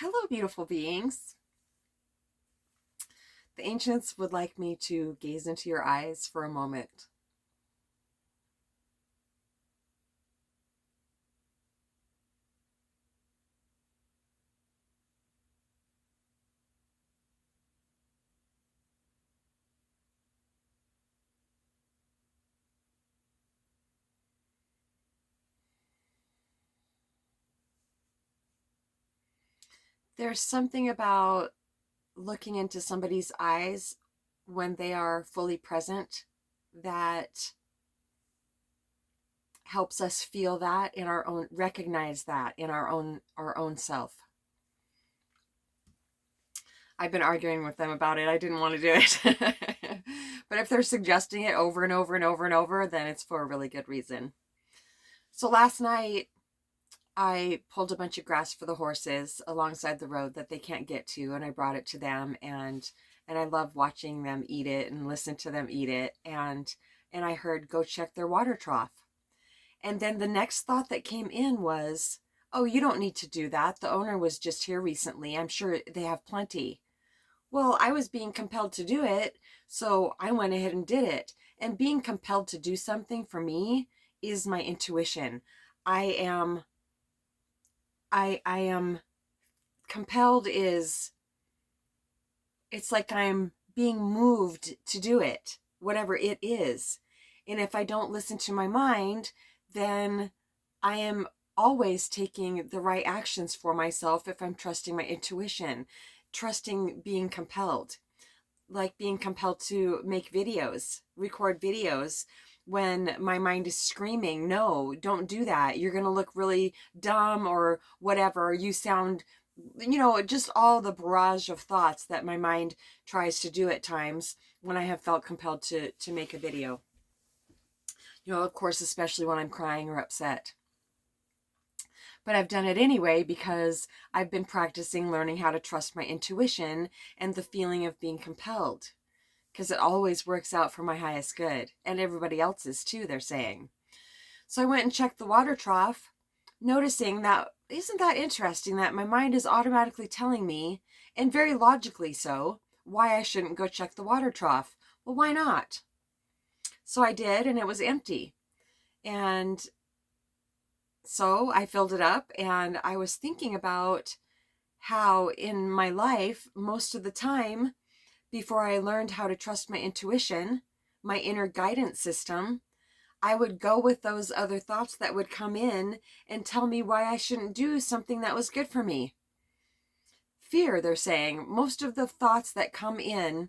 Hello, beautiful beings. The ancients would like me to gaze into your eyes for a moment. There's something about looking into somebody's eyes when they are fully present that helps us feel that in our own, recognize that in our own self. I've been arguing with them about it. I didn't want to do it. But if they're suggesting it over and over and over and over, then it's for a really good reason. So last night I pulled a bunch of grass for the horses alongside the road that they can't get to, and I brought it to them, and I love watching them eat it and listen to them eat it, and I heard, go check their water trough. And then the next thought that came in was, oh, you don't need to do that. The owner was just here recently. I'm sure they have plenty. Well, I was being compelled to do it, so I went ahead and did it. And being compelled to do something for me is my intuition. I am compelled is, it's like I'm being moved to do it, whatever it is. And if I don't listen to my mind, then I am always taking the right actions for myself if I'm trusting my intuition, trusting being compelled, like being compelled to make videos, record videos when my mind is screaming, no, don't do that. You're going to look really dumb or whatever. You sound, just all the barrage of thoughts that my mind tries to do at times when I have felt compelled to make a video. Of course, especially when I'm crying or upset. But I've done it anyway because I've been practicing learning how to trust my intuition and the feeling of being compelled, because it always works out for my highest good, and everybody else's too, they're saying. So I went and checked the water trough, noticing that, isn't that interesting that my mind is automatically telling me, and very logically so, why I shouldn't go check the water trough. Well, why not? So I did, and it was empty. And so I filled it up, and I was thinking about how in my life, most of the time, before I learned how to trust my intuition, my inner guidance system, I would go with those other thoughts that would come in and tell me why I shouldn't do something that was good for me. Fear, they're saying. Most of the thoughts that come in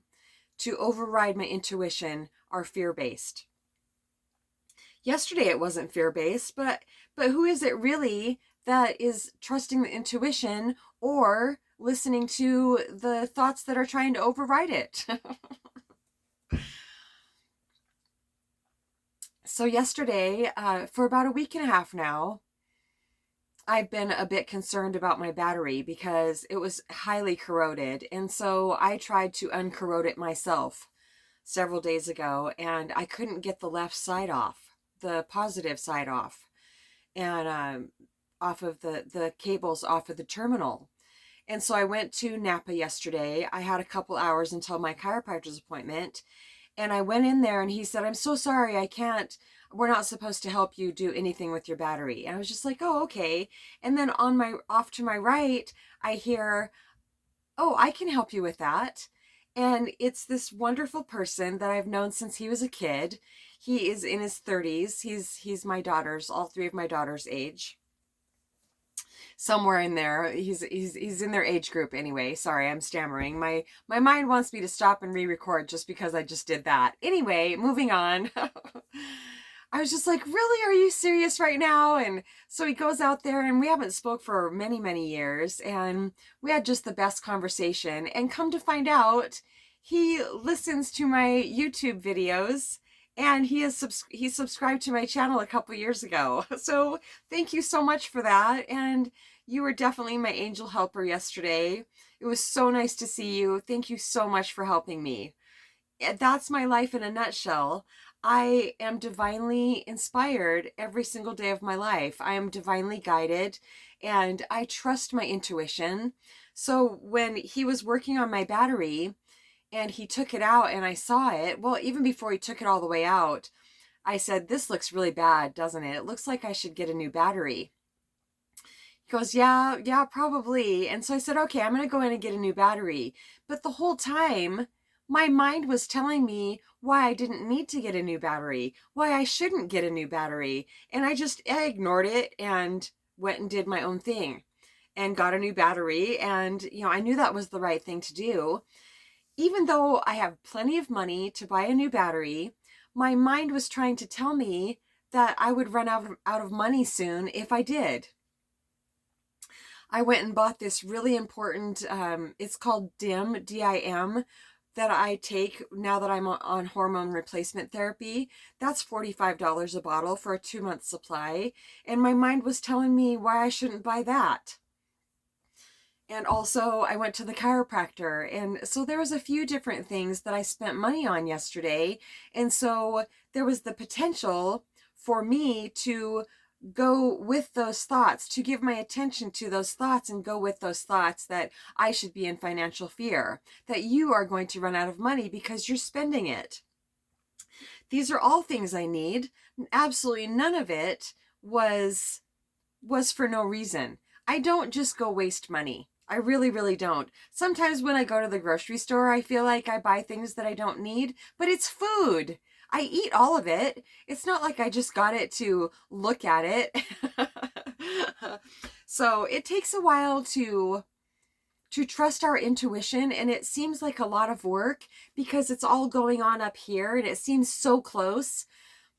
to override my intuition are fear-based. Yesterday it wasn't fear-based, but who is it really that is trusting the intuition or listening to the thoughts that are trying to override it? So yesterday, for about a week and a half now, I've been a bit concerned about my battery because it was highly corroded. And so I tried to uncorrode it myself several days ago, and I couldn't get the left side off, the positive side off, and off of the cables off of the terminal. And so I went to Napa yesterday. I had a couple hours until my chiropractor's appointment. And I went in there and he said, I'm so sorry, we're not supposed to help you do anything with your battery. And I was just like, oh, okay. And then off to my right, I hear, oh, I can help you with that. And it's this wonderful person that I've known since he was a kid. He is in his 30s. He's my daughter's, all three of my daughter's age. Somewhere in there. He's in their age group anyway. Sorry, I'm stammering. My mind wants me to stop and re-record just because I just did that. Anyway, moving on. I was just like, really? Are you serious right now? And so he goes out there, and we haven't spoke for many, many years, and we had just the best conversation. And come to find out, he listens to my YouTube videos, and he subscribed to my channel a couple years ago. So thank you so much for that. And you were definitely my angel helper yesterday. It was so nice to see you. Thank you so much for helping me. That's my life in a nutshell. I am divinely inspired every single day of my life. I am divinely guided, and I trust my intuition. So when he was working on my battery and he took it out and I saw it, well, even before he took it all the way out, I said, "This looks really bad, doesn't it? It looks like I should get a new battery." He goes, yeah, probably. And so I said, "Okay, I'm going to go in and get a new battery." But the whole time, my mind was telling me why I didn't need to get a new battery, why I shouldn't get a new battery. And I ignored it and went and did my own thing and got a new battery. And, I knew that was the right thing to do. Even though I have plenty of money to buy a new battery, my mind was trying to tell me that I would run out of money soon if I did. I went and bought this really important, it's called DIM, D-I-M, that I take now that I'm on hormone replacement therapy. That's $45 a bottle for a 2-month supply. And my mind was telling me why I shouldn't buy that. And also I went to the chiropractor. And so there was a few different things that I spent money on yesterday. And so there was the potential for me to go with those thoughts, to give my attention to those thoughts and go with those thoughts that I should be in financial fear, that you are going to run out of money because you're spending it. These are all things I need. Absolutely none of it was for no reason. I don't just go waste money. I really, really don't. Sometimes when I go to the grocery store, I feel like I buy things that I don't need, but it's food. I eat all of it. It's not like I just got it to look at it. So it takes a while to trust our intuition, and it seems like a lot of work because it's all going on up here and it seems so close,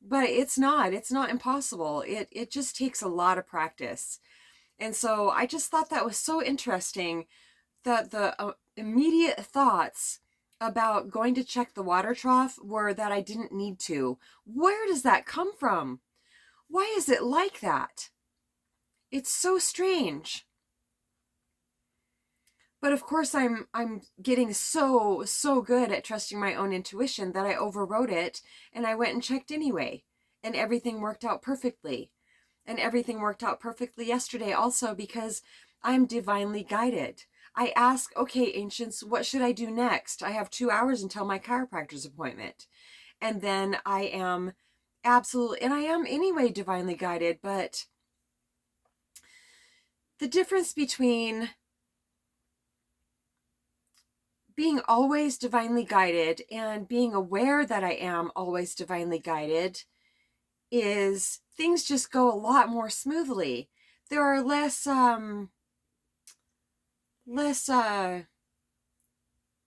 but it's not impossible. It just takes a lot of practice. And so I just thought that was so interesting that the immediate thoughts about going to check the water trough were that I didn't need to. Where does that come from? Why is it like that? It's so strange. But of course I'm getting so good at trusting my own intuition that I overrode it and I went and checked anyway. And everything worked out perfectly. And everything worked out perfectly yesterday also because I'm divinely guided. I ask, "Okay, ancients, what should I do next? I have 2 hours until my chiropractor's appointment." And then I am absolutely, and I am anyway divinely guided, but the difference between being always divinely guided and being aware that I am always divinely guided is things just go a lot more smoothly. There are less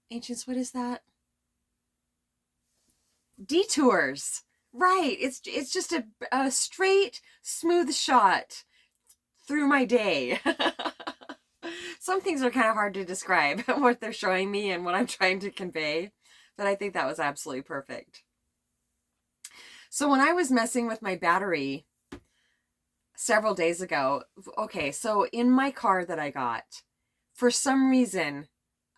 ancients, what is that? Detours. Right. It's just a straight, smooth shot through my day. Some things are kind of hard to describe, what they're showing me and what I'm trying to convey, but I think that was absolutely perfect. So when I was messing with my battery several days ago, okay, so in my car that I got, for some reason,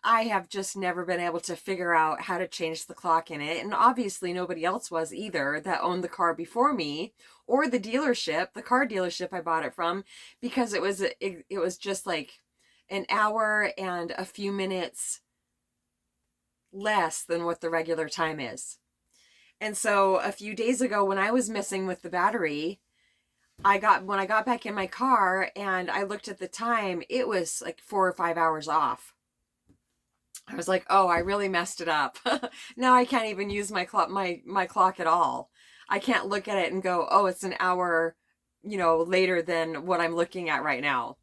I have just never been able to figure out how to change the clock in it. And obviously nobody else was either that owned the car before me, or the dealership, the car dealership I bought it from, because it was just like an hour and a few minutes less than what the regular time is. And so a few days ago when I was messing with the battery, when I got back in my car and I looked at the time, it was like 4 or 5 hours off. I was like, "Oh, I really messed it up." Now I can't even use my clock at all. I can't look at it and go, "Oh, it's an hour, later than what I'm looking at right now."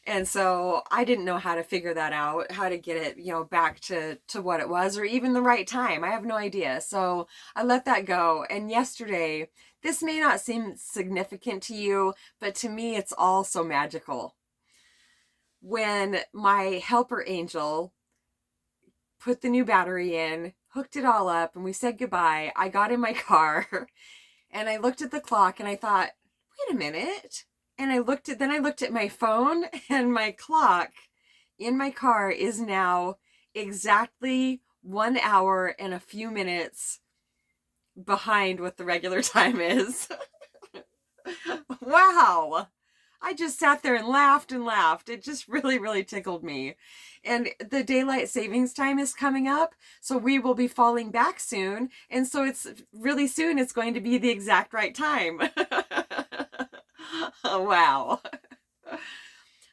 And so I didn't know how to figure that out, how to get it, back to what it was, or even the right time. I have no idea. So I let that go. And yesterday, this may not seem significant to you, but to me, it's all so magical. When my helper angel put the new battery in, hooked it all up, and we said goodbye, I got in my car and I looked at the clock and I thought, "Wait a minute." And I looked at my phone, and my clock in my car is now exactly 1 hour and a few minutes behind what the regular time is. Wow. I just sat there and laughed and laughed. It just really, really tickled me. And the daylight savings time is coming up, so we will be falling back soon. And so it's really soon, it's going to be the exact right time. Oh, wow.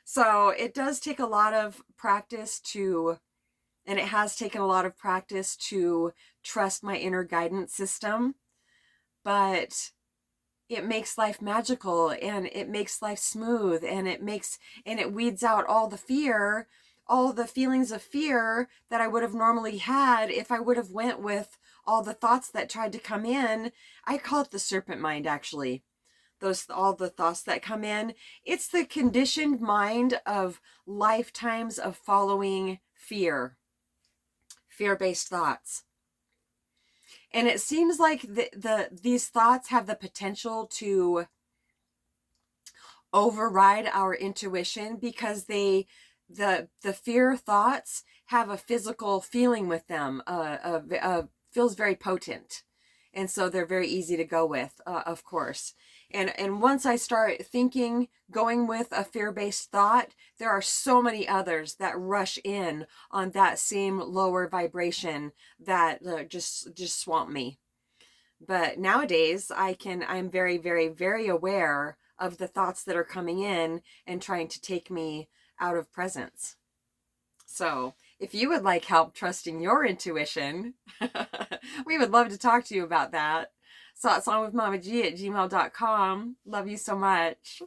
So it does take a lot of practice to, and it has taken a lot of practice to trust my inner guidance system, but it makes life magical, and it makes life smooth, and it weeds out all the feelings of fear that I would have normally had if I would have went with all the thoughts that tried to come in. I call it the serpent mind, actually. All the thoughts that come in, it's the conditioned mind of lifetimes of following fear-based thoughts. And it seems like these thoughts have the potential to override our intuition, because the fear thoughts have a physical feeling with them, feels very potent. And so they're very easy to go with, of course. And once I start going with a fear-based thought, there are so many others that rush in on that same lower vibration that just swamp me. But nowadays, I'm very, very, very aware of the thoughts that are coming in and trying to take me out of presence. So if you would like help trusting your intuition, we would love to talk to you about that. SaltsongwithmamaG@gmail.com. Love you so much.